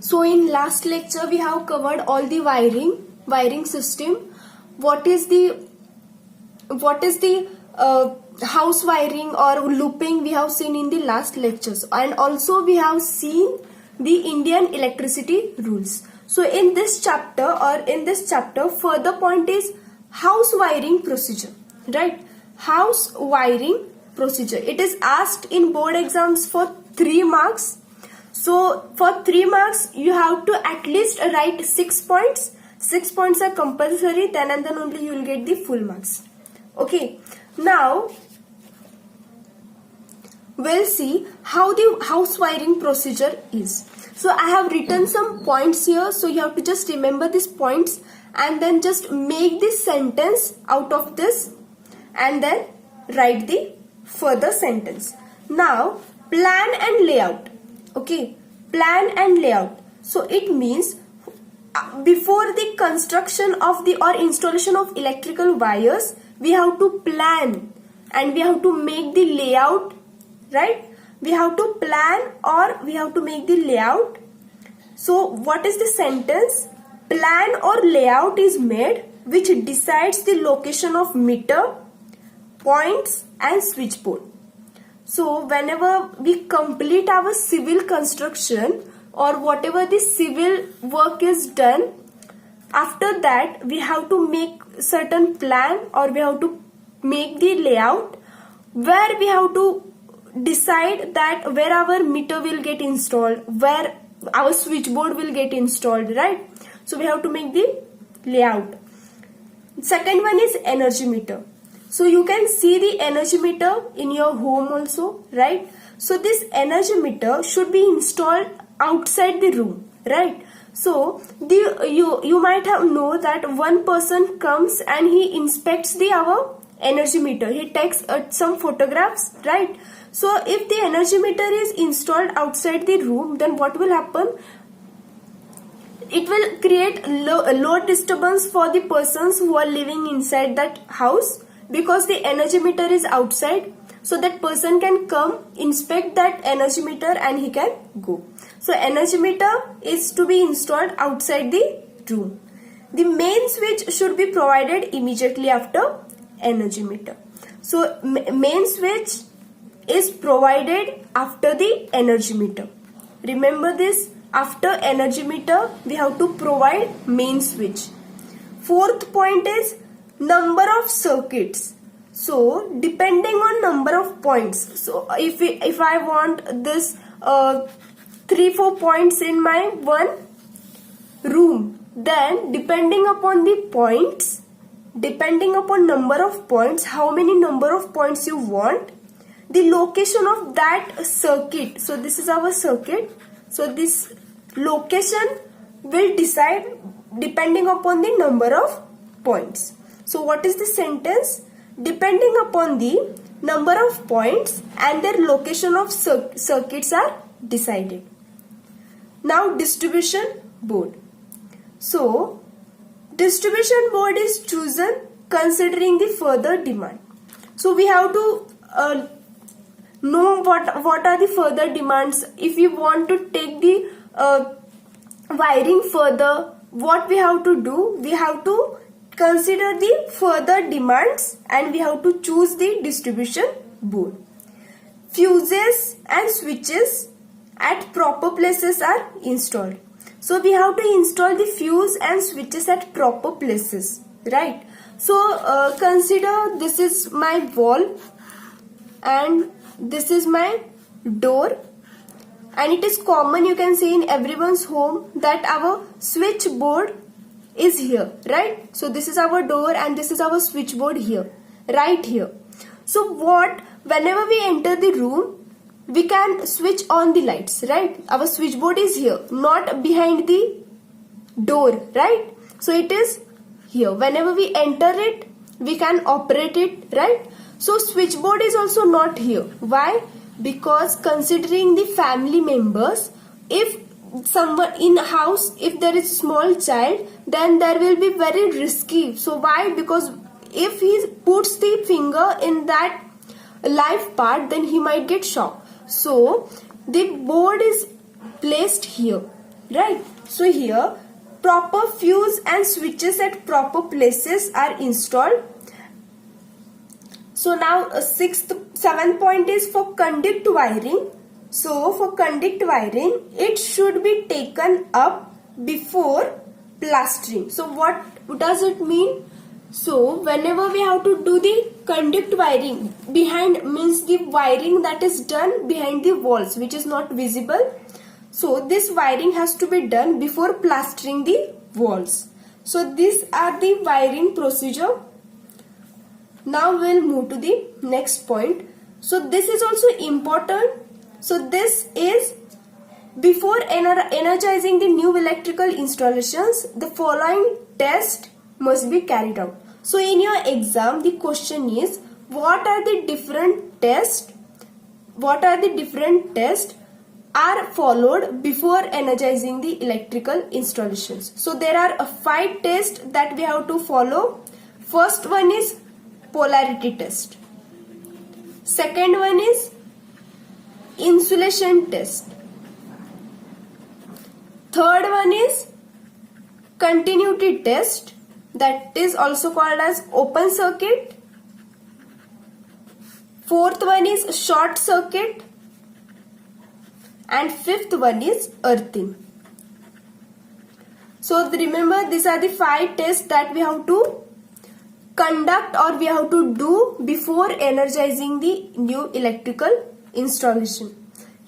So in last lecture we have covered all the wiring system. What is the house wiring or looping we have seen in the last lectures, and also we have seen the Indian electricity rules. So in this chapter further point is house wiring procedure, right? House wiring procedure. It is asked in board exams for 3 marks. So for 3 marks you have to at least write 6 points. 6 points are compulsory, then and then only you will get the full marks. Okay, now we'll see how the house wiring procedure is. So I have written some points here, so you have to just remember these points and then just make this sentence out of this and then write the further sentence. Now plan and layout. Okay, plan and layout. So it means before the construction of the or installation of electrical wires, we have to plan and we have to make the layout, right? We have to plan or we have to make the layout. So what is the sentence? Plan or layout is made which decides the location of meter, points and switchboard. So whenever we complete our civil construction or whatever the civil work is done, after that we have to make certain plan or we have to make the layout where we have to decide that where our meter will get installed, where our switchboard will get installed, right? So we have to make the layout. Second one is energy meter. So you can see the energy meter in your home also, right? So this energy meter should be installed outside the room, right? So you might have know that one person comes and he inspects our energy meter. He takes some photographs, right? So if the energy meter is installed outside the room, then what will happen? It will create low disturbance for the persons who are living inside that house, because the energy meter is outside. So that person can come, inspect that energy meter and he can go. So energy meter is to be installed outside the room. The main switch should be provided immediately after energy meter. So main switch is provided after the energy meter. Remember this, after energy meter we have to provide main switch. Fourth point is number of circuits. So depending on number of points, so if I want this 3-4 points in my one room, then depending upon the points, depending upon number of points, how many number of points you want, the location of that circuit. So this is our circuit. So this location will decide depending upon the number of points. So what is the sentence? Depending upon the number of points and their location of circuits are decided. Now distribution board. So distribution board is chosen considering the further demand. So we have to know what are the further demands. If we want to take the wiring further, what we have to do? We have to consider the further demands and we have to choose the distribution board. Fuses and switches at proper places are installed. So we have to install the fuse and switches at proper places, right? So consider this is my wall and this is my door, and it is common, you can see in everyone's home, that our switchboard is here, right? So this is our door and this is our switchboard here, right here. So whenever we enter the room, we can switch on the lights, right? Our switchboard is here, not behind the door, right? So it is here. Whenever we enter it, we can operate it, right? So switchboard is also not here. Why? Because considering the family members, if someone in a house, if there is a small child, then there will be very risky. So why? Because if he puts the finger in that live part, then he might get shocked. So the board is placed here. right? So here proper fuse and switches at proper places are installed. So now seventh point is for conduct wiring. So for conduct wiring, it should be taken up before plastering. So what does it mean? So whenever we have to do the conduct wiring, behind means the wiring that is done behind the walls which is not visible. So this wiring has to be done before plastering the walls. So these are the wiring procedure. Now we'll move to the next point. So this is also important. So this is before energizing the new electrical installations, the following test must be carried out. So in your exam, the question is, what are the different tests? What are the different tests are followed before energizing the electrical installations? So there are 5 tests that we have to follow. First one is polarity test. Second one is insulation test. Third one is continuity test, that is also called as open circuit. Fourth one is short circuit. And fifth one is earthing. So remember, these are the 5 tests that we have to conduct or we have to do before energizing the new electrical installation,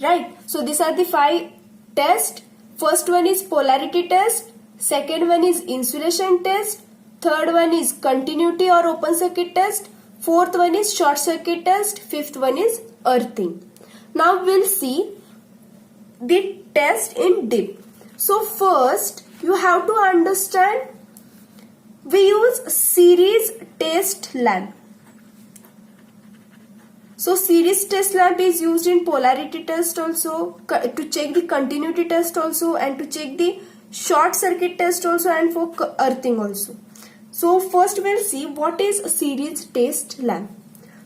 right? So these are the 5 tests. First one is polarity test, second one is insulation test, third one is continuity or open circuit test, fourth one is short circuit test, fifth one is earthing. Now we'll see the test in depth. So first you have to understand, we use series test lamp. So series test lamp is used in polarity test also, to check the continuity test also, and to check the short circuit test also, and for earthing also. So first we'll see what is a series test lamp.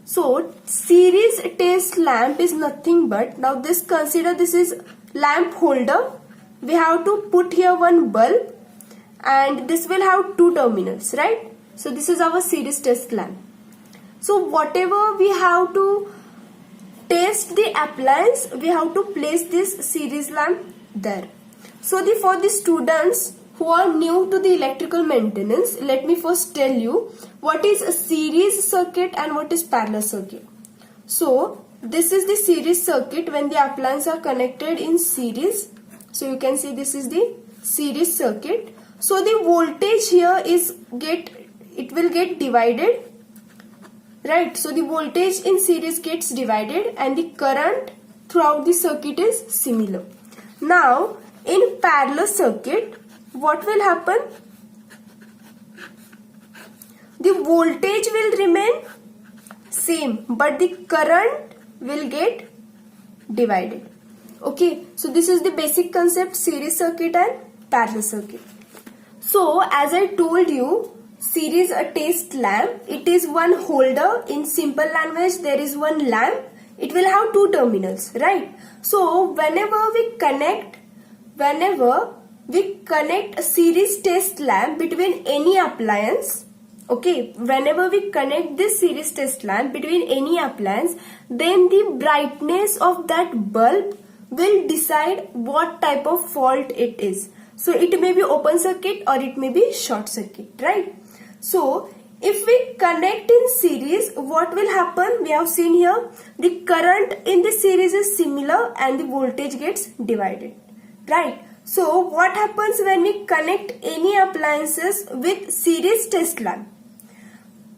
So series test lamp is nothing but, now this consider this is lamp holder. We have to put here one bulb and this will have 2 terminals, right? So this is our series test lamp. So whatever we have to test the appliance, we have to place this series lamp there. So for the students who are new to the electrical maintenance, let me first tell you what is a series circuit and what is parallel circuit. So this is the series circuit when the appliances are connected in series. So you can see this is the series circuit. So the voltage here it will get divided, right? So the voltage in series gets divided and the current throughout the circuit is similar. Now in parallel circuit, what will happen? The voltage will remain same but the current will get divided. Okay, so this is the basic concept, series circuit and parallel circuit. So as I told you, series test lamp, it is one holder. In simple language, there is one lamp. It will have 2 terminals, right? So whenever we connect a series test lamp between any appliance, okay, whenever we connect this series test lamp between any appliance, then the brightness of that bulb will decide what type of fault it is. So it may be open circuit or it may be short circuit, right? So if we connect in series, what will happen? We have seen here the current in the series is similar and the voltage gets divided, right? So what happens when we connect any appliances with series test lamp?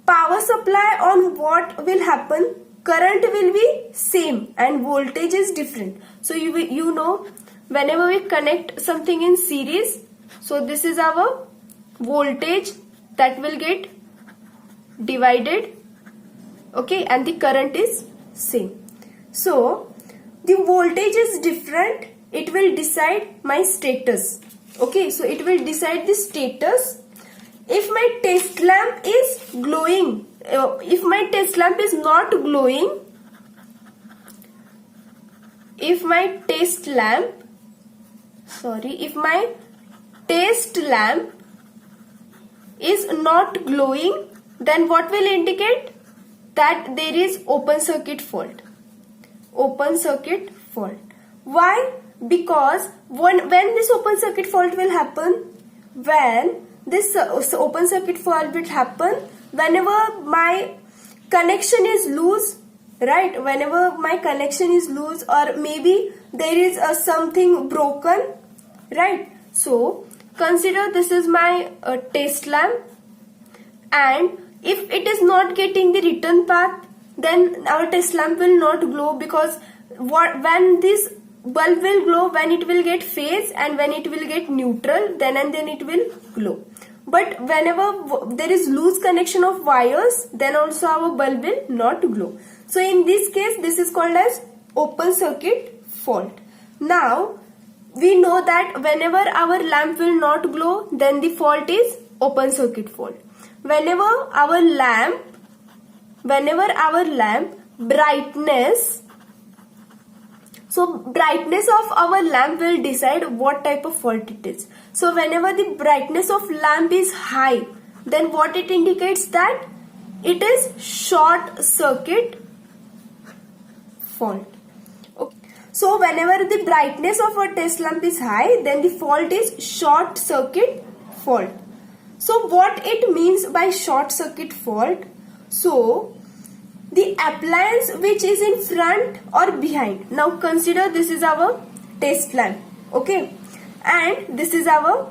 Power supply on what will happen? Current will be same and voltage is different. So you know, whenever we connect something in series, so this is our voltage that will get divided, okay, and the current is same. So the voltage is different, it will decide my status, okay, so it will decide the status. If my test lamp is glowing, if my test lamp is not glowing, if my test lamp if my test lamp is not glowing, then what will indicate? That there is open circuit fault. Open circuit fault. Why? Because when this open circuit fault will happen, when this open circuit fault will happen whenever my connection is loose, right? Whenever my connection is loose, or maybe there is something broken, right? So consider this is my test lamp, and if it is not getting the return path, then our test lamp will not glow, because when this bulb will glow, when it will get phase and when it will get neutral, then it will glow. But whenever there is loose connection of wires, then also our bulb will not glow. So in this case, this is called as open circuit fault. Now we know that whenever our lamp will not glow, then the fault is open circuit fault. Whenever our lamp brightness, so brightness of our lamp will decide what type of fault it is. So whenever the brightness of lamp is high, then what it indicates? That it is short circuit fault. Okay. So whenever the brightness of our test lamp is high, then the fault is short circuit fault. So what it means by short circuit fault? So the appliance which is in front or behind. Now consider this is our test lamp, okay, and this is our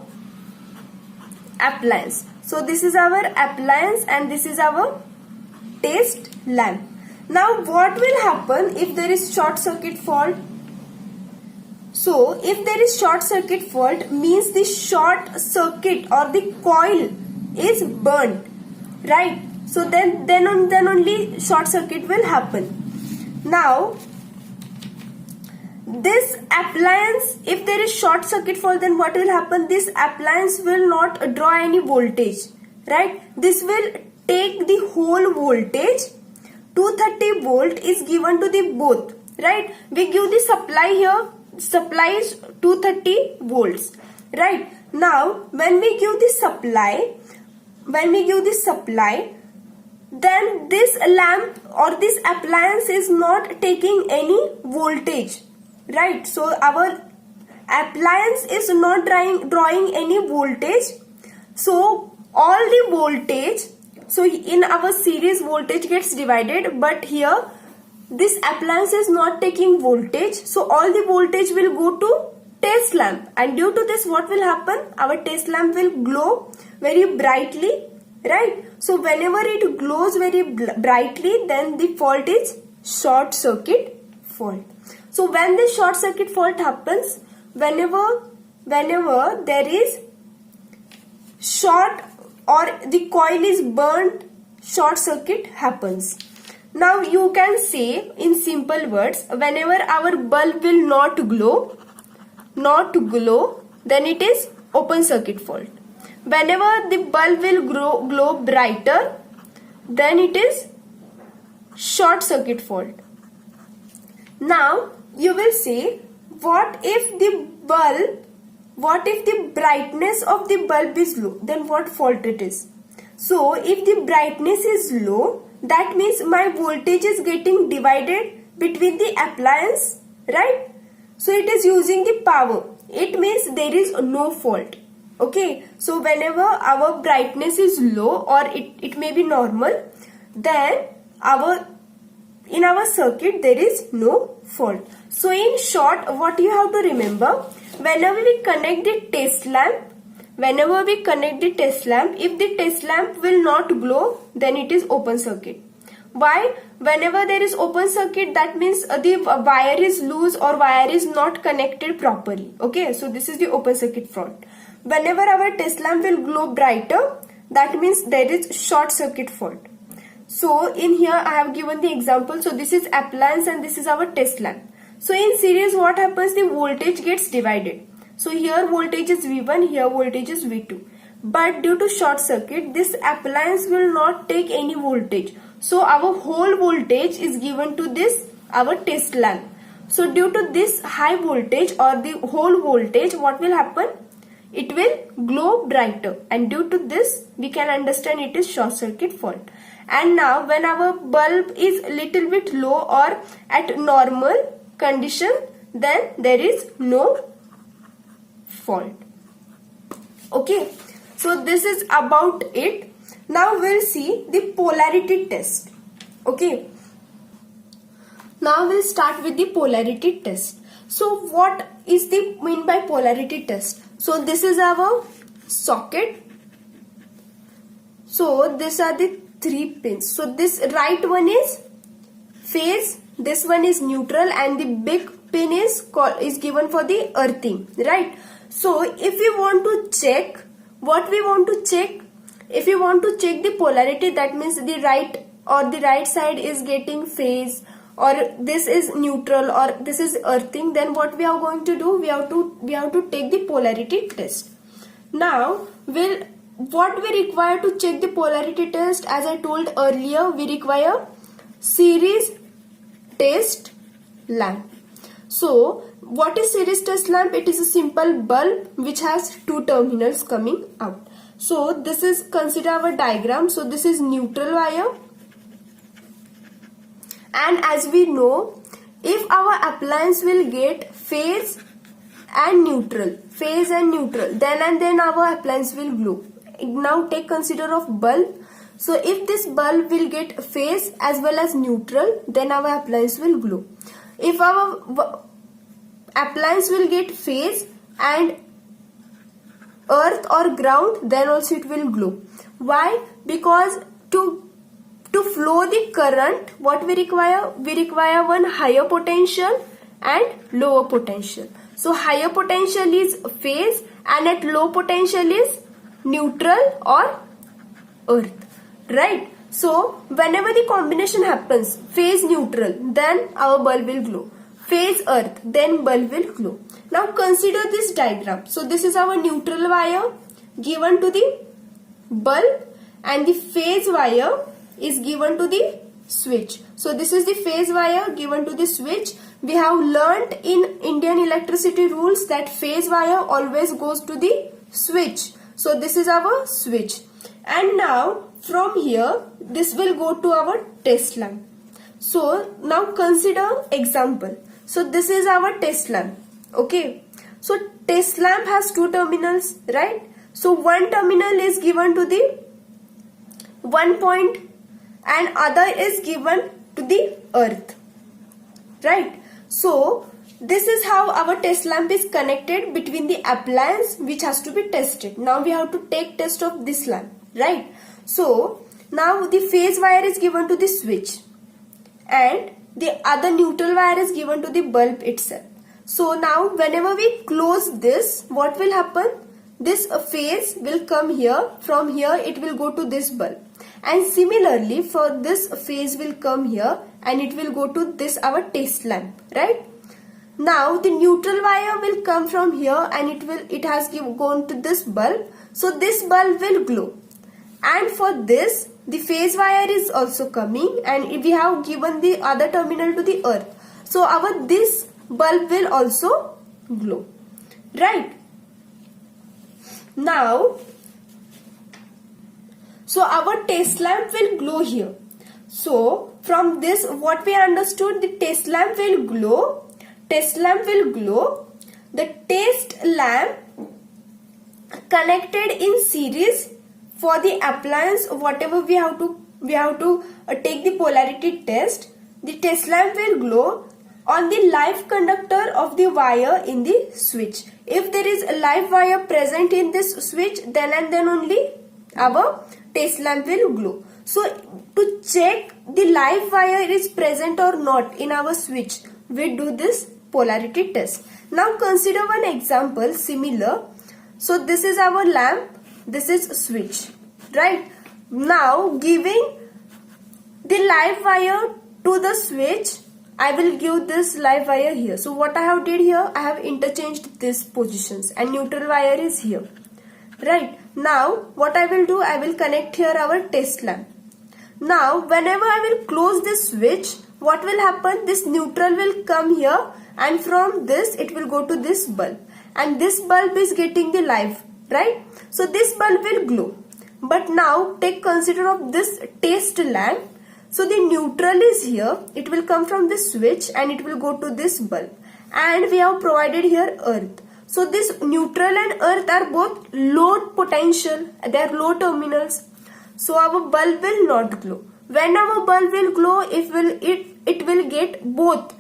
appliance. So this is our appliance and this is our test lamp. Now what will happen if there is short circuit fault? So if there is short circuit fault, means the short circuit or the coil is burnt, right? So then only short circuit will happen. Now this appliance, if there is short circuit fault, then what will happen? This appliance will not draw any voltage, right? This will take the whole voltage. 230 volt is given to the both, right? We give the supply here. Supply is 230 volts, right? Now when we give the supply, then this lamp or this appliance is not taking any voltage, right? So our appliance is not drawing any voltage. So all the voltage, so in our series voltage gets divided, but here this appliance is not taking voltage, so all the voltage will go to test lamp, and due to this what will happen? Our test lamp will glow very brightly, right? So whenever it glows very brightly, then the fault is short circuit fault. So when this short circuit fault happens, whenever there is short or the coil is burnt, short circuit happens. Now you can say in simple words, whenever our bulb will not glow, then it is open circuit fault. Whenever the bulb will glow brighter, then it is short circuit fault. Now you will say, what if the brightness of the bulb is low? Then what fault it is? So if the brightness is low, that means my voltage is getting divided between the appliance, right? So it is using the power. It means there is no fault. Okay, so whenever our brightness is low or it may be normal, then in our circuit there is no fault. So in short, what you have to remember, whenever we connect the test lamp, if the test lamp will not glow, then it is open circuit. Why? Whenever there is open circuit, that means the wire is loose or wire is not connected properly. Okay, so this is the open circuit fault. Whenever our test lamp will glow brighter, that means there is short circuit fault. So in here I have given the example. So this is appliance and this is our test lamp. So in series what happens? The voltage gets divided. So here voltage is V1, here voltage is V2. But due to short circuit, this appliance will not take any voltage. So our whole voltage is given to this our test lamp. So due to this high voltage or the whole voltage, what will happen? It will glow brighter, and due to this we can understand it is short circuit fault. And now when our bulb is little bit low or at normal condition, then there is no fault. Okay, so this is about it. Now we'll see the polarity test. Okay, now we'll start with the polarity test. So what is the mean by polarity test? So this is our socket. So these are the 3 pins. So this right one is phase, this one is neutral, and the big pin is given for the earthing, right? So if we want to check, what we want to check, if you want to check the polarity, that means the right side is getting phase, or this is neutral, or this is earthing, then what we are going to do, we have to take the polarity test. Now what we require to check the polarity test, as I told earlier, we require series test lamp. So what is series test lamp? It is a simple bulb which has 2 terminals coming out. So this is, consider our diagram. So this is neutral wire, and as we know, if our appliance will get phase and neutral, then our appliance will glow. Now take consider of bulb. So if this bulb will get phase as well as neutral, then our appliance will glow. If our appliance will get phase and earth or ground, then also it will glow. Why? Because to flow the current, what we require? We require one higher potential and lower potential. So higher potential is phase, and at low potential is neutral or earth, right? So whenever the combination happens, phase neutral, then our bulb will glow. Phase earth, then bulb will glow. Now consider this diagram. So this is our neutral wire given to the bulb, and the phase wire is given to the switch. So this is the phase wire given to the switch. We have learnt in Indian electricity rules that phase wire always goes to the switch. So this is our switch. And now from here, this will go to our test lamp. So now consider example. So this is our test lamp. Okay. So test lamp has 2 terminals, right? So one terminal is given to the 1 point and other is given to the earth, right? So this is how our test lamp is connected between the appliance which has to be tested. Now we have to take test of this lamp, right? So now the phase wire is given to the switch and the other neutral wire is given to the bulb itself. So now whenever we close this, what will happen? This phase will come here. From here it will go to this bulb. And similarly for this phase will come here and it will go to this our test lamp, right? Now the neutral wire will come from here and it has gone to this bulb. So this bulb will glow. And for this the phase wire is also coming and we have given the other terminal to the earth. So our this bulb will also glow, right? Now so our test lamp will glow here. So from this what we understood, the test lamp will glow. Test lamp will glow. The test lamp connected in series for the appliance, whatever we have to take the polarity test. The test lamp will glow on the live conductor of the wire in the switch. If there is a live wire present in this switch, then and then only our test lamp will glow. So to check the live wire is present or not in our switch, we do this polarity test. Now consider one example similar. So this is our lamp, this is switch, right? Now giving the live wire to the switch, I will give this live wire here. So what I have did here, I have interchanged these positions and neutral wire is here, right? Now what I will do, I will connect here our test lamp. Now whenever I will close this switch, what will happen? This neutral will come here and from this it will go to this bulb, and this bulb is getting the light, right? So this bulb will glow. But now take consider of this test lamp. So the neutral is here, it will come from this switch and it will go to this bulb, and we have provided here earth. So this neutral and earth are both low potential, they are low terminals. So our bulb will not glow. When our bulb will glow, it will get both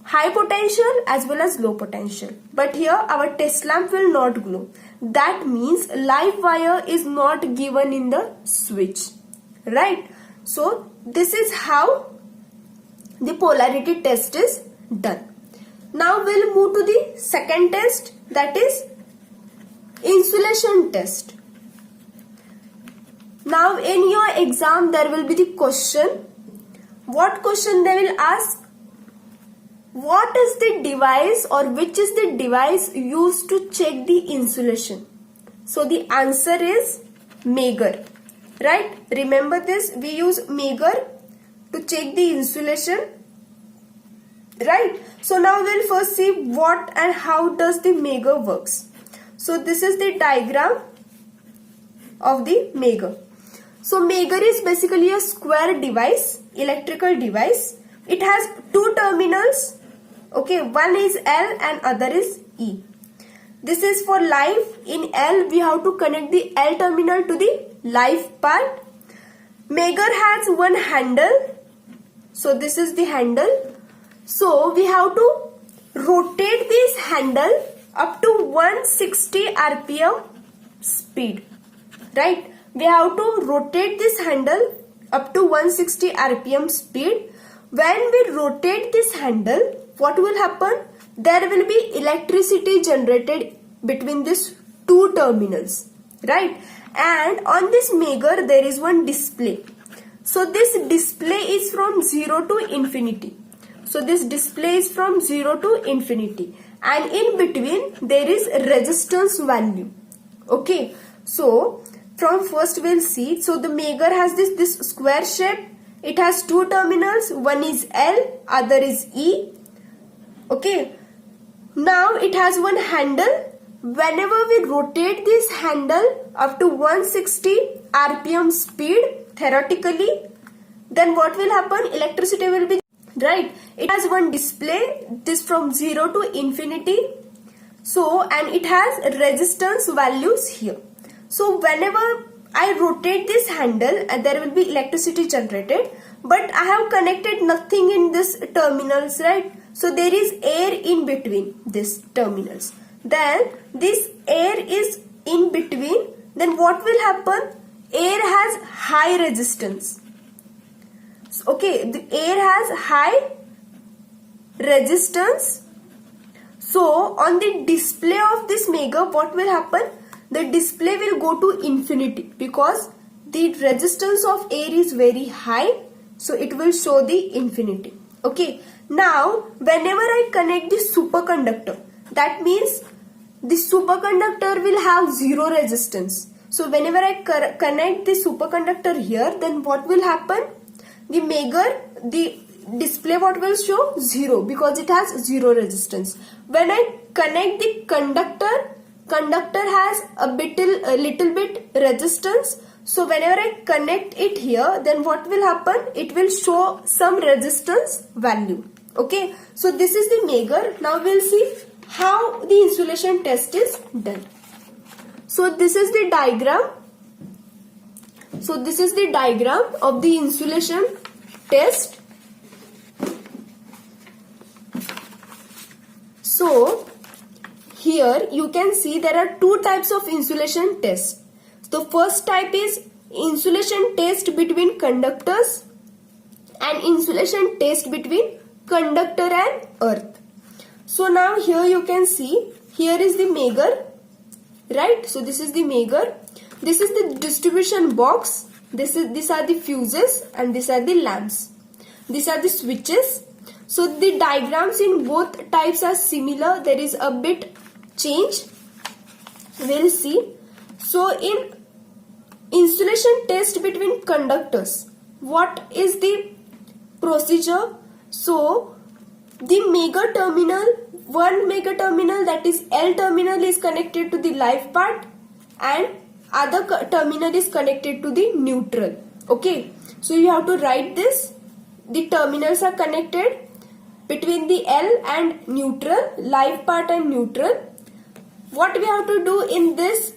high potential as well as low potential. But here our test lamp will not glow. That means live wire is not given in the switch, right? So this is how the polarity test is done. Now we'll move to the second test, that is insulation test. Now in your exam there will be the question. What question they will ask? What is the device or which is the device used to check the insulation? So the answer is Megger, right? Remember this, we use Megger to check the insulation, right? So now we'll first see what and how does the Megger works. So this is the diagram of the Megger. So Megger is basically a square device, electrical device. It has two terminals. Okay, one is L and other is E. This is for live. In L, we have to connect the L terminal to the live part. Megger has one handle. So this is the handle. So we have to rotate this handle up to 160 RPM speed, right? We have to rotate this handle up to 160 RPM speed. When we rotate this handle, what will happen? There will be electricity generated between these two terminals, right? And on this Megger there is one display. So this display is from 0 to infinity. So this display is from 0 to infinity, and in between there is resistance value. Okay, so from first we'll see. So the Megger has this square shape. It has two terminals. One is L, other is E. Okay. Now it has one handle. Whenever we rotate this handle up to 160 RPM speed, theoretically, then what will happen? Electricity will be, right? It has one display, this from 0 to infinity. So, and it has resistance values here. So whenever I rotate this handle, there will be electricity generated, but I have connected nothing in this terminals, right? So there is air in between these terminals. Then this air is in between. Then what will happen? Air has high resistance. Okay, the air has high resistance. So on the display of this Megger, what will happen? The display will go to infinity because the resistance of air is very high. So it will show the infinity. Okay. Now whenever I connect the superconductor, that means the superconductor will have zero resistance. So whenever I connect the superconductor here, then what will happen? The Megger, the display what will show? 0 because it has zero resistance. When I connect the conductor has a little bit resistance. So whenever I connect it here, then what will happen? It will show some resistance value. Okay, so this is the Megger. Now we'll see how the insulation test is done. So this is the diagram. So this is the diagram of the insulation test. So here you can see there are two types of insulation tests. The first type is insulation test between conductors and insulation test between conductor and earth. So now here you can see, here is the Megger, right? So this is the Megger. This is the distribution box. These are the fuses and these are the lamps. These are the switches. So the diagrams in both types are similar. There is a bit change. We'll see. So in insulation test between conductors, what is the procedure? So the Megger terminal, one Megger terminal, that is L terminal, is connected to the live part and other terminal is connected to the neutral. Okay, so you have to write this. The terminals are connected between the L and neutral, live part and neutral. What we have to do in this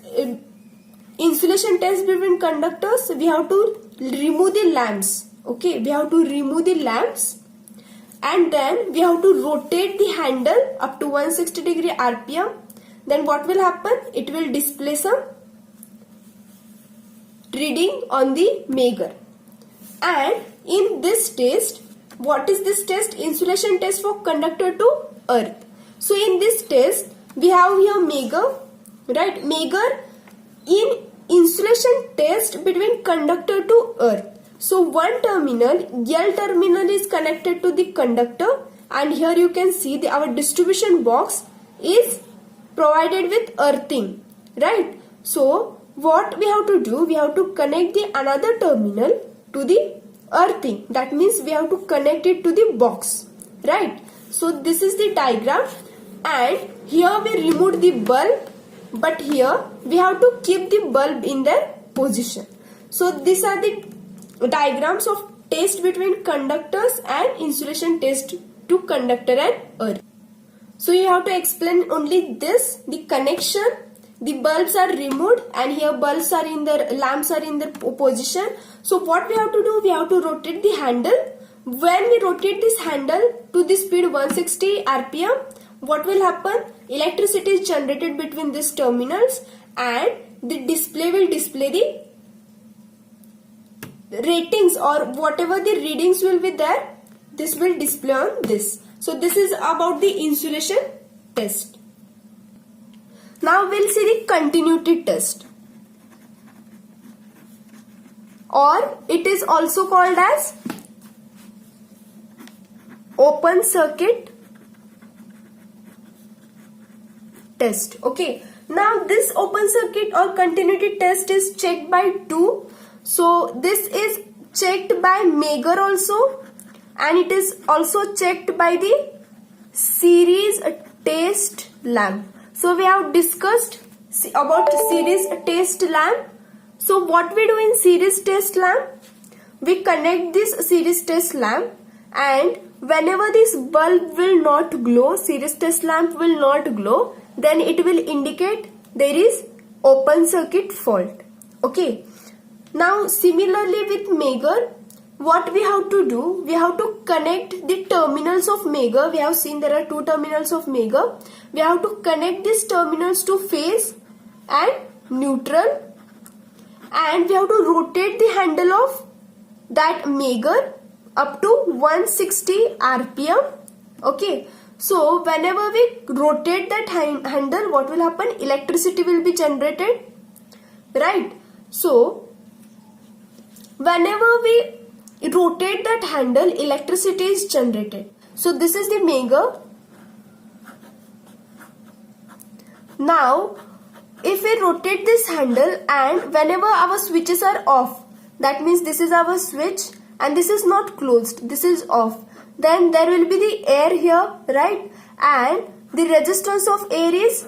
insulation test between conductors, we have to remove the lamps. Okay, we have to remove the lamps and then we have to rotate the handle up to 160 degree RPM. Then what will happen? It will display some reading on the Megger. And in this test, what is this test? Insulation test for conductor to earth. So in this test, we have here Megger, right? Megger in insulation test between conductor to earth. So one terminal, L terminal, is connected to the conductor, and here you can see our distribution box is provided with earthing, right? So what we have to do? We have to connect the another terminal to the earthing. That means we have to connect it to the box, right? So this is the diagram, and here we removed the bulb, but here we have to keep the bulb in their position. So these are the diagrams of test between conductors and insulation test to conductor and earth. So you have to explain only this, the connection. The bulbs are removed and here bulbs are in their, lamps are in their position. So what we have to do? We have to rotate the handle. When we rotate this handle to the speed 160 RPM, what will happen? Electricity is generated between these terminals and the display will display the ratings or whatever the readings will be there. This will display on this. So this is about the insulation test. Now we'll see the continuity test, or it is also called as open circuit test. Okay, now this open circuit or continuity test is checked by two. So this is checked by Megger also, and it is also checked by the series test lamp. So we have discussed about series test lamp. So what we do in series test lamp? We connect this series test lamp, and whenever this bulb will not glow, series test lamp will not glow, then it will indicate there is open circuit fault. Okay. Now similarly with Megger, what we have to do? We have to connect the terminals of Megger. We have seen there are two terminals of Megger. We have to connect these terminals to phase and neutral, and we have to rotate the handle of that Megger up to 160 RPM. Okay. So whenever we rotate that handle, what will happen? Electricity will be generated, right? So whenever we rotate that handle, electricity is generated. So this is the Megger. Now if we rotate this handle and whenever our switches are off, that means this is our switch and this is not closed, this is off, then there will be the air here, right? And the resistance of air is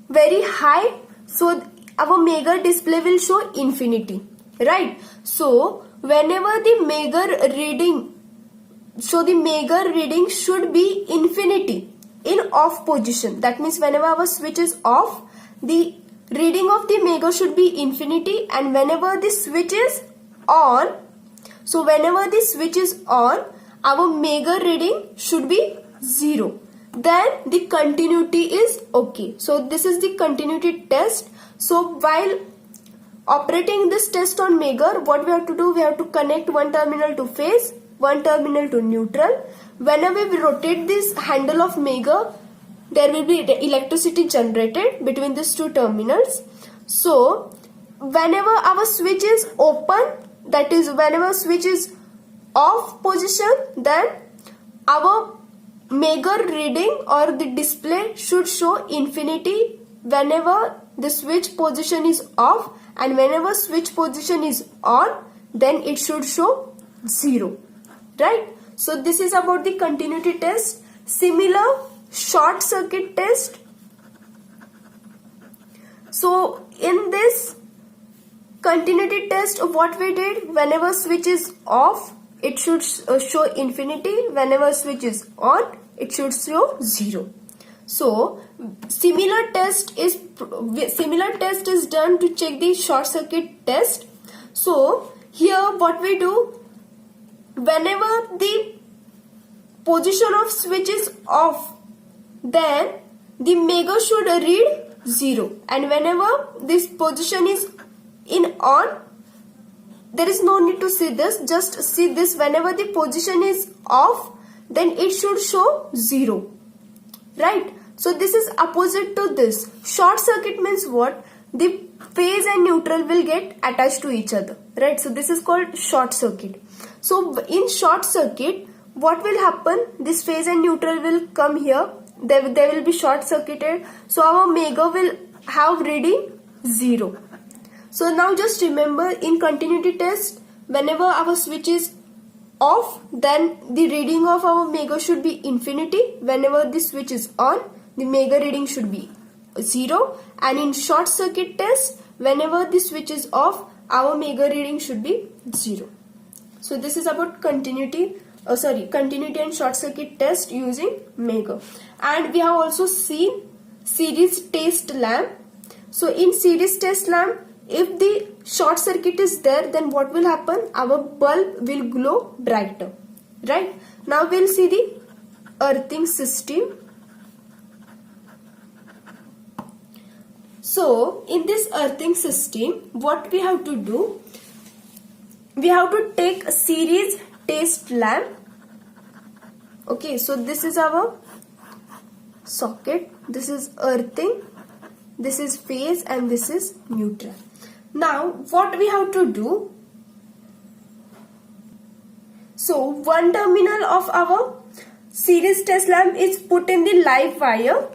very high, so our Megger display will show infinity, right? So whenever the Megger reading, so the Megger reading should be infinity in off position. That means whenever our switch is off, the reading of the Megger should be infinity, and whenever the switch is on, so whenever the switch is on, our Megger reading should be 0. Then the continuity is okay. So this is the continuity test. So while operating this test on Megger, what we have to do? We have to connect one terminal to phase, one terminal to neutral. Whenever we rotate this handle of Megger, there will be electricity generated between these two terminals. So whenever our switch is open, that is whenever switch is off position, then our Megger reading or the display should show infinity whenever the switch position is off, and whenever switch position is on, then it should show 0, right? So this is about the continuity test. Similar short circuit test. So in this continuity test, what we did, whenever switch is off, it should show infinity. Whenever switch is on, it should show 0. So similar test is done to check the short circuit test. So here what we do, whenever the position of switch is off, then the mega should read 0, and whenever this position is in on, there is no need to see this, just see this, whenever the position is off, then it should show 0, right? So this is opposite to this. Short circuit means what? The phase and neutral will get attached to each other, right? So this is called short circuit. So in short circuit, what will happen? This phase and neutral will come here. They will be short circuited. So our mega will have reading 0. So now just remember, in continuity test, whenever our switch is off, then the reading of our mega should be infinity. Whenever the switch is on, the mega reading should be 0. And in short circuit test, whenever the switch is off, our mega reading should be 0. So this is about continuity and short circuit test using mega. And we have also seen series test lamp. So in series test lamp, if the short circuit is there, then what will happen? Our bulb will glow brighter, right? Now we'll see the earthing system. So in this earthing system, what we have to do, we have to take a series test lamp. Okay, so this is our socket, this is earthing, this is phase, and this is neutral. Now what we have to do, so one terminal of our series test lamp is put in the live wire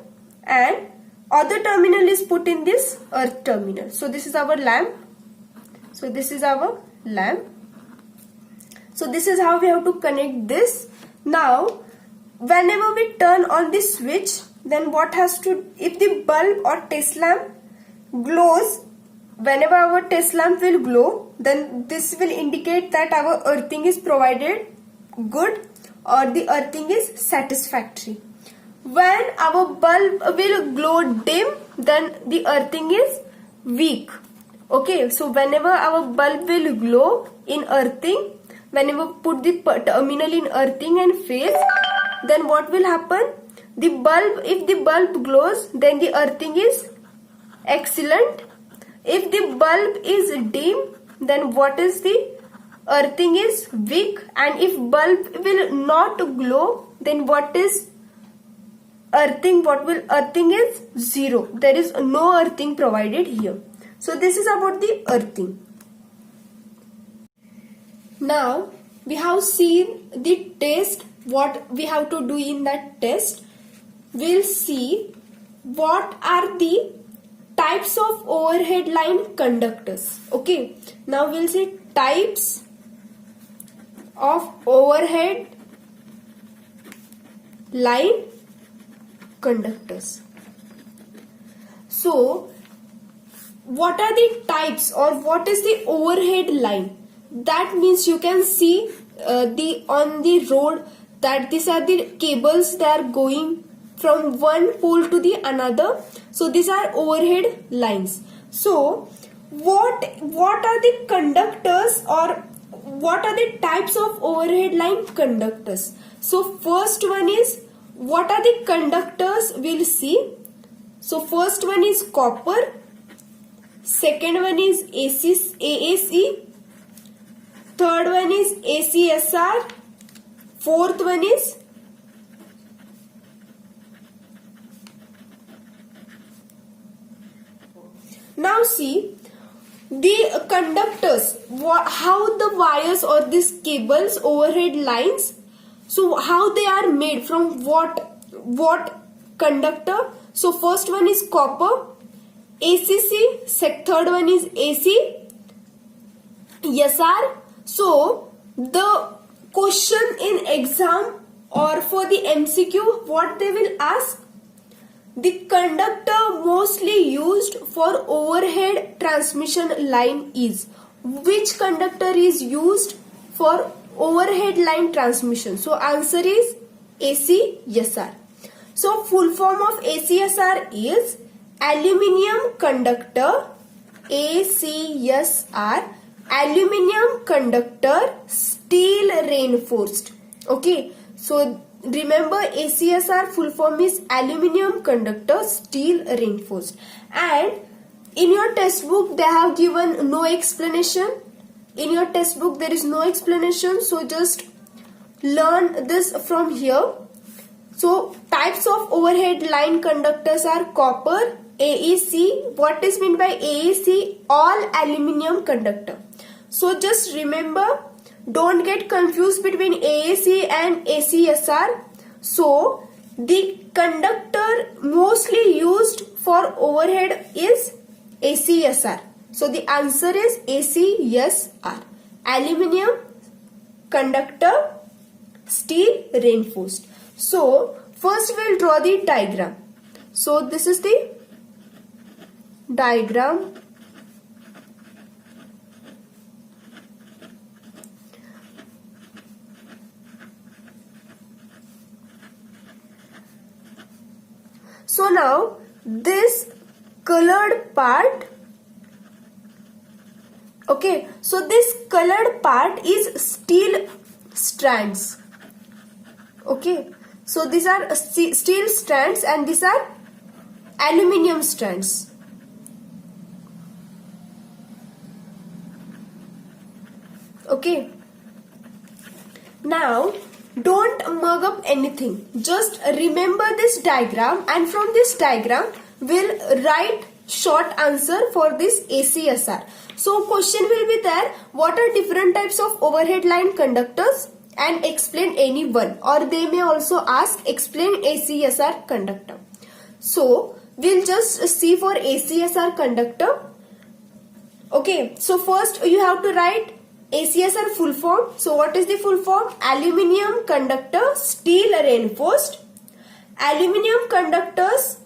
and other terminal is put in this earth terminal. So this is our lamp. So this is our lamp. So this is how we have to connect this. Now whenever we turn on the switch, then what has to, if the bulb or test lamp glows, whenever our test lamp will glow, then this will indicate that our earthing is provided good or the earthing is satisfactory. When our bulb will glow dim, then the earthing is weak. Okay, so whenever our bulb will glow in earthing, whenever put the terminal in earthing and phase, then what will happen? The bulb, if the bulb glows, then the earthing is excellent. If the bulb is dim, then what is the earthing is weak. And if bulb will not glow, then what is earthing? What will earthing is 0. There is no earthing provided here. So this is about the earthing. Now we have seen the test, what we have to do in that test. We'll see what are the types of overhead line conductors. Okay, now we'll see types of overhead line conductors. So what are the types, or what is the overhead line? That means you can see on the road that these are the cables, they are going from one pole to the another. So these are overhead lines. So what are the conductors, or what are the types of overhead line conductors? So first one is, what are the conductors? We'll see. So first one is copper, second one is AAC, third one is ACSR, fourth one is now see the conductors, how the wires or these cables, overhead lines, so how they are made, from what conductor. So first one is copper, ACC, third one is AC, SR. So the question in exam or for the MCQ, what they will ask? The conductor mostly used for overhead transmission line is. Which conductor is used for overhead line transmission? So answer is ACSR. So full form of ACSR is aluminium conductor, ACSR, aluminium conductor steel reinforced. Okay, so remember ACSR full form is aluminium conductor steel reinforced. And in your textbook they have given no explanation. In your textbook there is no explanation, so just learn this from here. So types of overhead line conductors are copper, AEC. What is meant by AEC? All aluminium conductor. So just remember, don't get confused between AAC and ACSR. So the conductor mostly used for overhead is ACSR. So the answer is ACSR. Aluminium conductor steel reinforced. So first we'll draw the diagram. So this is the diagram. So now this colored part, okay, so this colored part is steel strands. Okay, so these are steel strands and these are aluminium strands. Okay, now don't mug up anything, just remember this diagram, and from this diagram we'll write short answer for this ACSR. So question will be there, what are different types of overhead line conductors, and explain any one, or they may also ask explain ACSR conductor. So we'll just see for ACSR conductor. Okay, so first you have to write ACSR full form. So what is the full form? Aluminium conductor steel reinforced. Aluminium conductors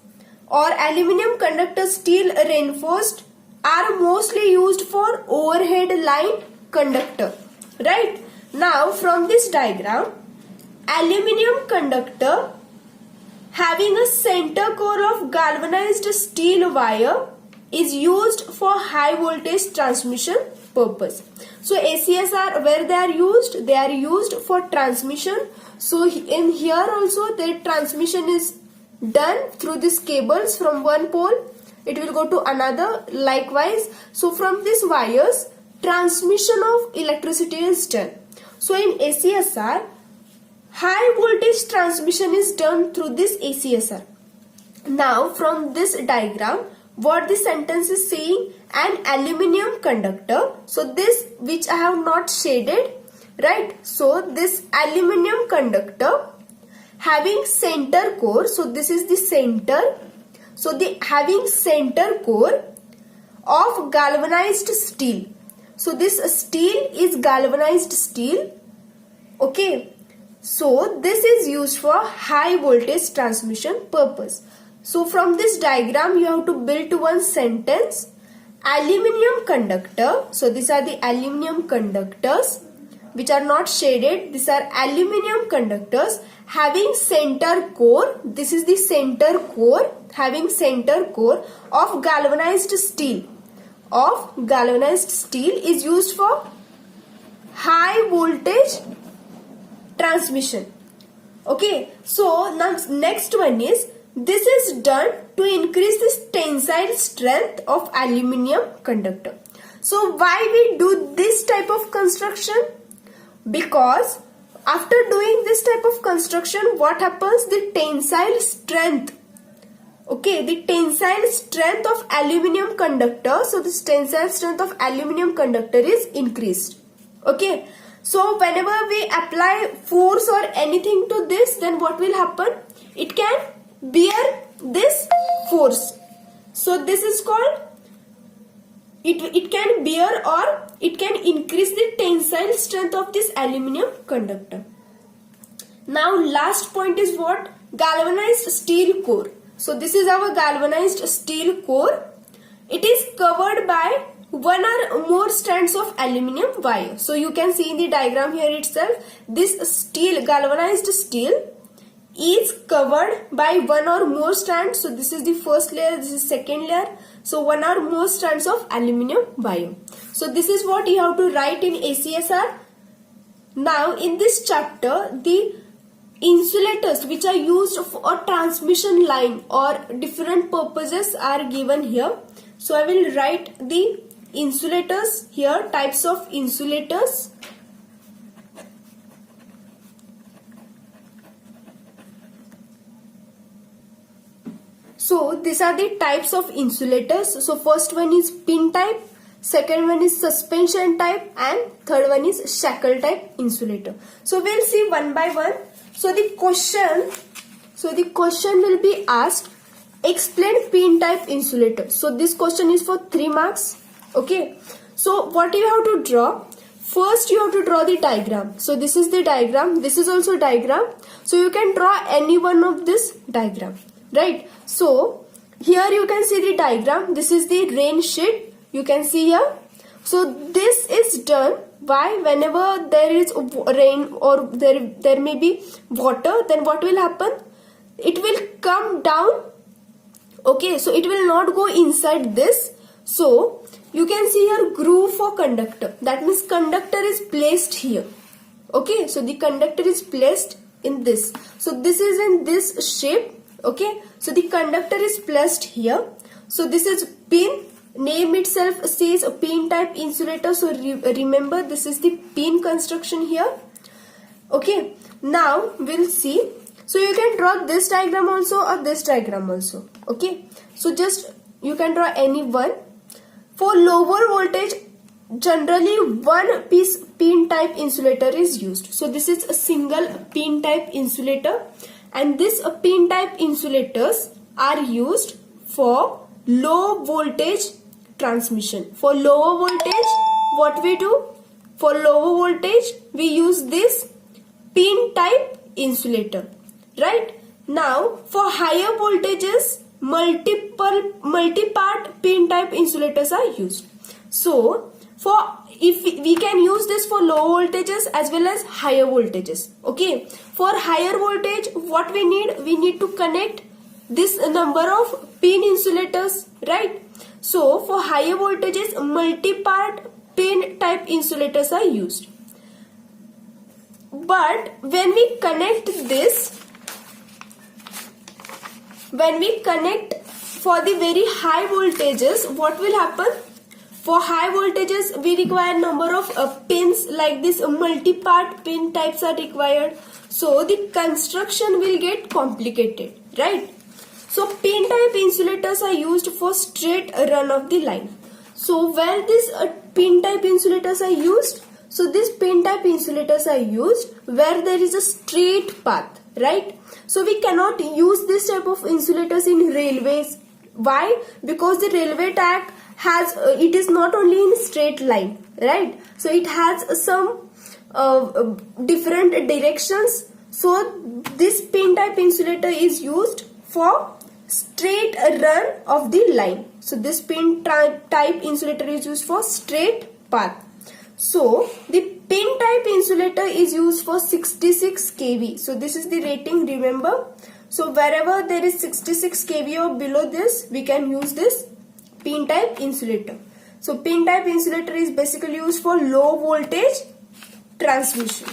or aluminium conductor steel reinforced are mostly used for overhead line conductor. Right? Now from this diagram, aluminium conductor having a center core of galvanized steel wire is used for high voltage transmission purpose. So ACSR, where they are used? They are used for transmission. So in here also the transmission is done through these cables from one pole. It will go to another likewise. So from these wires, transmission of electricity is done. So in ACSR, high voltage transmission is done through this ACSR. Now from this diagram, what the sentence is saying, an aluminium conductor. So this which I have not shaded, right? So this aluminium conductor having center core. So this is the center. So the having center core of galvanized steel. So this steel is galvanized steel. Okay. So this is used for high voltage transmission purpose. So from this diagram you have to build one sentence. Aluminium conductor. So these are the aluminium conductors which are not shaded. These are aluminium conductors having center core. This is the center core, having center core of galvanized steel. Of galvanized steel is used for high voltage transmission. Okay, so now next one is, this is done to increase the tensile strength of aluminium conductor. So why we do this type of construction? Because after doing this type of construction, what happens? The tensile strength. Okay, the tensile strength of aluminium conductor. So this tensile strength of aluminium conductor is increased. Okay. So whenever we apply force or anything to this, then what will happen? It can bear this force. So this is called, it can bear or it can increase the tensile strength of this aluminium conductor. Now last point is what? Galvanized steel core. So this is our galvanized steel core. It is covered by one or more strands of aluminium wire. So you can see in the diagram here itself, this steel, galvanized steel is covered by one or more strands. So this is the first layer, this is second layer. So one or more strands of aluminium wire. So this is what you have to write in ACSR. Now in this chapter, the insulators which are used for transmission line or different purposes are given here. So I will write the insulators here, types of insulators. So these are the types of insulators. So first one is pin type, second one is suspension type, and third one is shackle type insulator. So we'll see one by one. So the question will be asked, explain pin type insulator. So this question is for 3 marks. Okay. So what you have to draw? First you have to draw the diagram. So this is the diagram. This is also diagram. So you can draw any one of this diagram. Right. So here you can see the diagram. This is the rain sheet. You can see here. So this is done. Why? Whenever there is rain or there may be water, then what will happen? It will come down. Okay, so it will not go inside this. So you can see here groove for conductor. That means conductor is placed here. Okay, so the conductor is placed in this. So this is in this shape. Okay, so the conductor is placed here. So this is pin. Name itself says a pin type insulator. So remember, this is the pin construction here. Okay, now we'll see. So you can draw this diagram also or this diagram also. Okay, so just you can draw any one. For lower voltage, generally one piece pin type insulator is used. So this is a single pin type insulator, and this pin type insulators are used for low voltage transmission. For lower voltage, what we do? For lower voltage, we use this pin type insulator. Right? Now, for higher voltages, multi-part pin type insulators are used. So, if we can use this for low voltages as well as higher voltages. Okay. For higher voltage, what we need? We need to connect this number of pin insulators. Right? So, for higher voltages, multi-part pin type insulators are used. But when we connect this, for the very high voltages, what will happen? For high voltages, we require number of pins like this. Multi-part pin types are required. So the construction will get complicated, right? So pin type insulators are used for straight run of the line. So where these pin type insulators are used? So these pin type insulators are used where there is a straight path, right? So we cannot use this type of insulators in railways. Why? Because the railway track has, it is not only in straight line, right? So it has some different directions. So this pin type insulator is used for straight run of the line. So this pin type insulator is used for straight path. So the pin type insulator is used for 66 kV. So this is the rating, remember. So wherever there is 66 kV or below this, we can use this pin type insulator. So pin type insulator is basically used for low voltage transmission.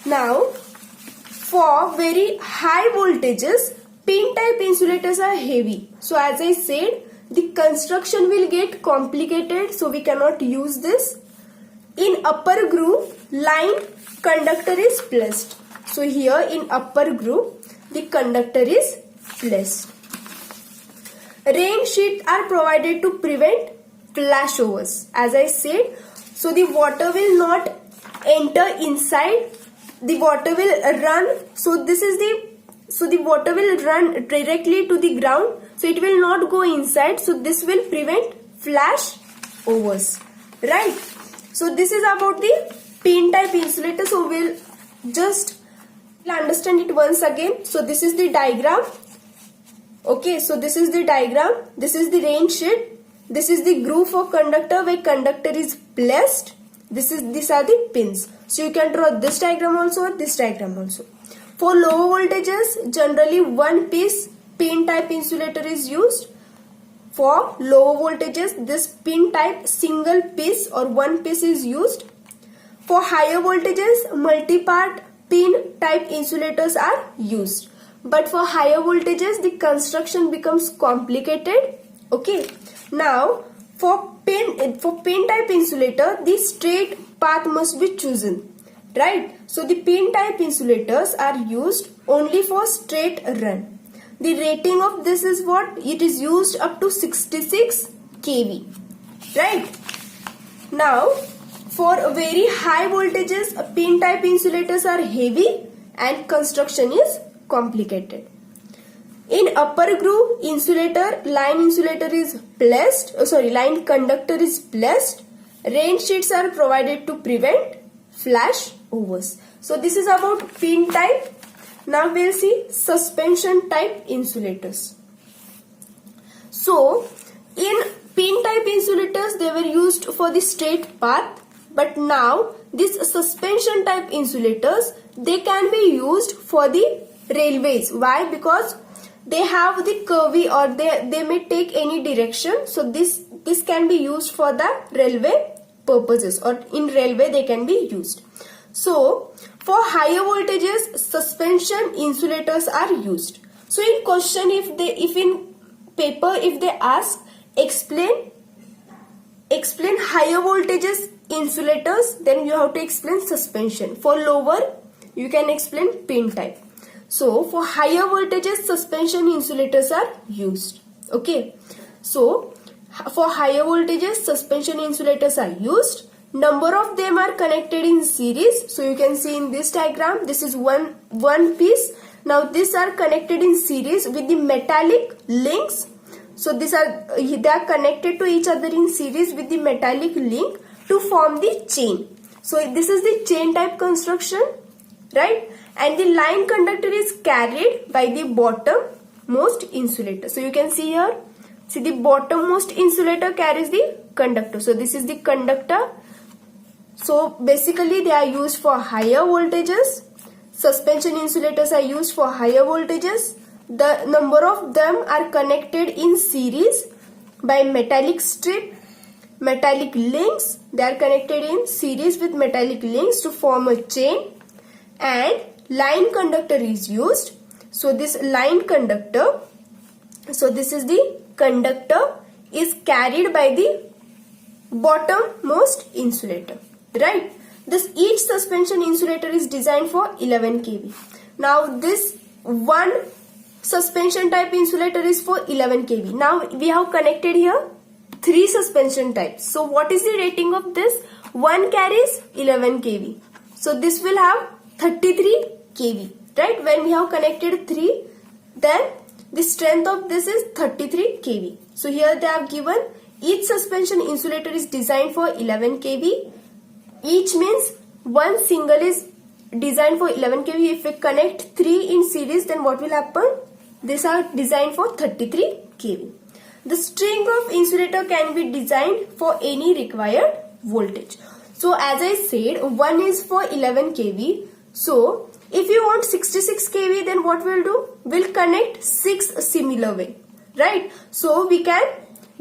Now for very high voltages, pin type insulators are heavy. So as I said, the construction will get complicated, so we cannot use this. In upper groove, line conductor is placed. So here in upper groove, the conductor is placed. Rain sheets are provided to prevent flashovers. As I said, so the water will not enter inside. The water will run. So the water will run directly to the ground. So it will not go inside. So this will prevent flashovers. Right? So this is about the pin type insulator. So we'll just We'll understand it once again. So this is the diagram. Okay, so this is the diagram. This is the range sheet. This is the groove for conductor where conductor is placed. These are the pins. So you can draw this diagram also or this diagram also. For lower voltages, generally one piece pin type insulator is used. For lower voltages, this pin type single piece or one piece is used. For higher voltages, multi-part pin type insulators are used. But for higher voltages, the construction becomes complicated. Okay. Now, for pin type insulator, the straight path must be chosen. Right. So the pin type insulators are used only for straight run. The rating of this is what? It is used up to 66 kV. Right. Now, for very high voltages, pin type insulators are heavy and construction is complicated. In upper groove insulator, line insulator is placed, line conductor is placed. Range sheets are provided to prevent flash overs. So this is about pin type. Now we'll see suspension type insulators. So in pin type insulators, they were used for the straight path. But now these suspension type insulators, they can be used for the railways. Why? Because they have the curvy or they may take any direction. So this can be used for the railway purposes, or in railway they can be used. So for higher voltages, suspension insulators are used. So in question, if in paper they ask explain higher voltages insulators, then you have to explain suspension. For lower, you can explain pin type. So for higher voltages, suspension insulators are used. Okay. So for higher voltages, suspension insulators are used. Number of them are connected in series. So you can see in this diagram, this is one piece. Now these are connected in series with the metallic links. So they are connected to each other in series with the metallic link to form the chain. So this is the chain type construction, right? And the line conductor is carried by the bottommost insulator. So you can see here, see the bottommost insulator carries the conductor. So this is the conductor. So basically they are used for higher voltages. Suspension insulators are used for higher voltages. The number of them are connected in series by metallic strip, metallic links. They are connected in series with metallic links to form a chain, and line conductor is used. So this line conductor, so this is the conductor is carried by the bottommost insulator, right? This each suspension insulator is designed for 11 kV. Now this one suspension type insulator is for 11 kV. Now we have connected here 3 suspension types. So what is the rating of this? One carries 11 kV. So this will have 33 kV, right? When we have connected 3, then the strength of this is 33 kV. So here they have given each suspension insulator is designed for 11 kV. Each means one single is designed for 11 kV. If we connect 3 in series, then what will happen? These are designed for 33 kV. The string of insulator can be designed for any required voltage. So as I said, one is for 11 kV. So if you want 66 kV, then what we'll do? We'll connect 6 similar way, right? So we can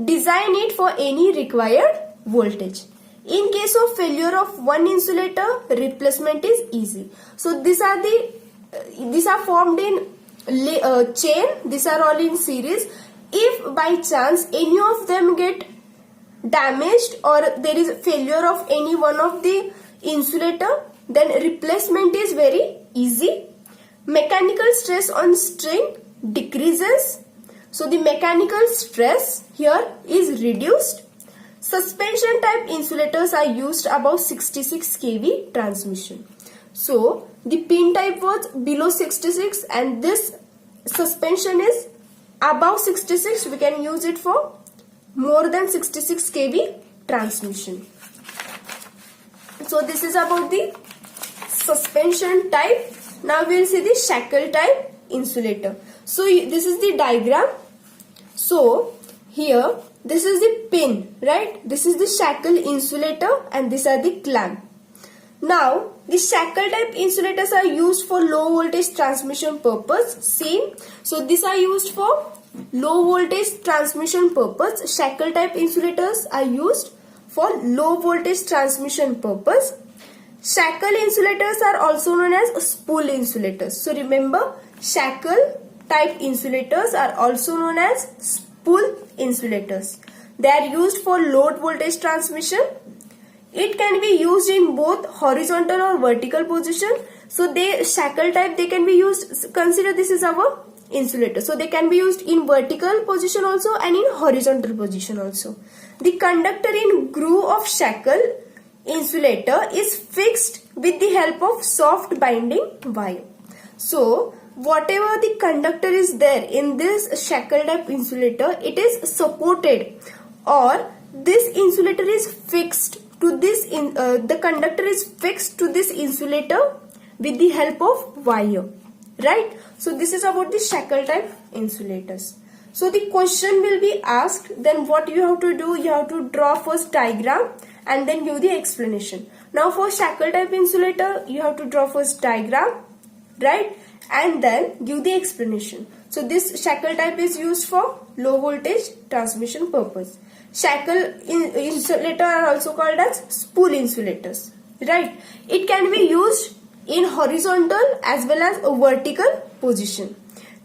design it for any required voltage. In case of failure of one insulator, replacement is easy. So these are formed in chain. These are all in series. If by chance any of them get damaged or there is failure of any one of the insulator, then replacement is very easy. Mechanical stress on string decreases. So the mechanical stress here is reduced. Suspension type insulators are used above 66 kV transmission. So the pin type was below 66 and this suspension is above 66. We can use it for more than 66 kV transmission. So this is about the suspension type. Now we will see the shackle type insulator. So this is the diagram. So here this is the pin, right? This is the shackle insulator and these are the clamp. Now the shackle type insulators are used for low voltage transmission purpose. See, so these are used for low voltage transmission purpose. Shackle type insulators are used for low voltage transmission purpose. Shackle insulators are also known as spool insulators. So remember, shackle type insulators are also known as spool insulators. They are used for low voltage transmission. It can be used in both horizontal or vertical position. So shackle type, they can be used, consider this is our insulator. So they can be used in vertical position also and in horizontal position also. The conductor in groove of shackle insulator is fixed with the help of soft binding wire. So whatever the conductor is there in this shackle type insulator, it is supported, or this insulator is fixed to this the conductor is fixed to this insulator with the help of wire, right? So this is about the shackle type insulators. So the question will be asked, then what you have to do, you have to draw first diagram and then give the explanation. Now for shackle type insulator, you have to draw first diagram, right? And then give the explanation. So this shackle type is used for low voltage transmission purpose. Shackle insulator are also called as spool insulators, right? It can be used in horizontal as well as a vertical position.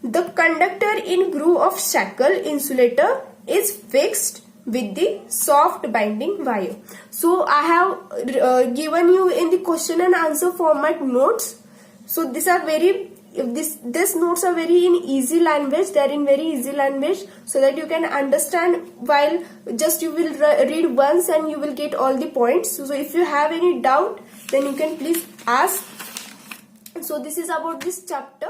The conductor in groove of shackle insulator is fixed with the soft binding wire. So I have given you in the question and answer format notes. So these are very, these notes are very in easy language. They are in very easy language, so that you can understand, while just you will read once and you will get all the points. So if you have any doubt, then you can please ask. So this is about this chapter.